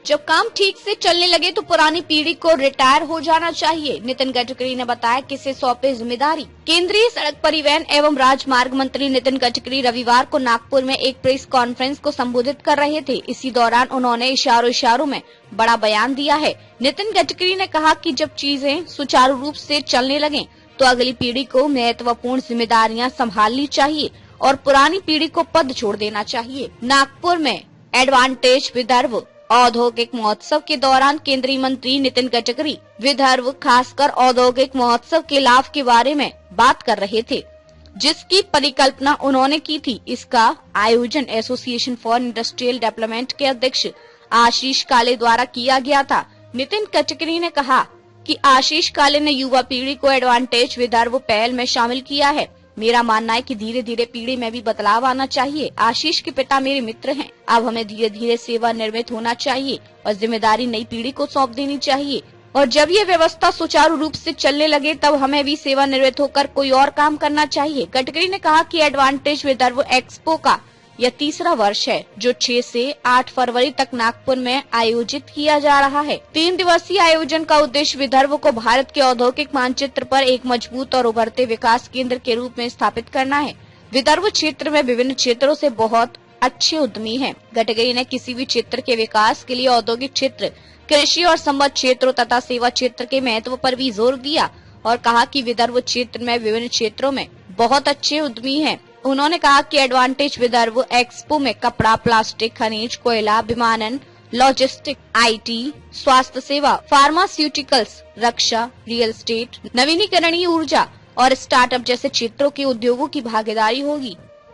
जब काम ठीक से चलने लगे तो पुरानी पीढ़ी को रिटायर हो जाना चाहिए। नितिन गडकरी ने बताया किसे सौंपे जिम्मेदारी। केंद्रीय सड़क परिवहन एवं राजमार्ग मंत्री नितिन गडकरी रविवार को नागपुर में एक प्रेस कॉन्फ्रेंस को संबोधित कर रहे थे। इसी दौरान उन्होंने इशारों में बड़ा बयान दिया है। नितिन गडकरी ने कहा कि जब चीजें सुचारू रूप से चलने लगे तो अगली पीढ़ी को महत्वपूर्ण जिम्मेदारियां संभालनी चाहिए और पुरानी पीढ़ी को पद छोड़ देना चाहिए। नागपुर में एडवांटेज विदर्भ औद्योगिक महोत्सव के दौरान केंद्रीय मंत्री नितिन गडकरी विदर्भ खासकर औद्योगिक महोत्सव के लाभ के बारे में बात कर रहे थे, जिसकी परिकल्पना उन्होंने की थी। इसका आयोजन एसोसिएशन फॉर इंडस्ट्रियल डेवलपमेंट के अध्यक्ष आशीष काले द्वारा किया गया था। नितिन गडकरी ने कहा कि आशीष काले ने युवा पीढ़ी को एडवांटेज विदर्भ पहल में शामिल किया है। मेरा मानना है कि धीरे धीरे पीढ़ी में भी बदलाव आना चाहिए। आशीष के पिता मेरे मित्र हैं। अब हमें धीरे धीरे सेवानिवृत्त होना चाहिए और जिम्मेदारी नई पीढ़ी को सौंप देनी चाहिए और जब ये व्यवस्था सुचारू रूप से चलने लगे तब हमें भी सेवानिवृत्त होकर कोई और काम करना चाहिए। गडकरी ने कहा कि एडवांटेज विदर्भ एक्सपो का यह तीसरा वर्ष है जो 6 से 8 फरवरी तक नागपुर में आयोजित किया जा रहा है। 3 दिवसीय आयोजन का उद्देश्य विदर्भ को भारत के औद्योगिक मानचित्र पर एक मजबूत और उभरते विकास केंद्र के रूप में स्थापित करना है। विदर्भ क्षेत्र में विभिन्न क्षेत्रों से बहुत अच्छे उद्यमी हैं। गडकरी ने किसी भी क्षेत्र के विकास के लिए औद्योगिक क्षेत्र, कृषि और संबद्ध क्षेत्रों तथा सेवा क्षेत्र के महत्व पर भी जोर दिया और कहा कि विदर्भ क्षेत्र में विभिन्न क्षेत्रों में बहुत अच्छे उद्यमी हैं। उन्होंने कहा कि एडवांटेज विदर्भ एक्सपो में कपड़ा, प्लास्टिक, खनिज, कोयला, विमानन, लॉजिस्टिक, IT, स्वास्थ्य सेवा, फार्मास्यूटिकल्स, रक्षा, रियल एस्टेट, नवीनीकरणीय ऊर्जा और स्टार्टअप जैसे क्षेत्रों के उद्योगों की भागीदारी होगी।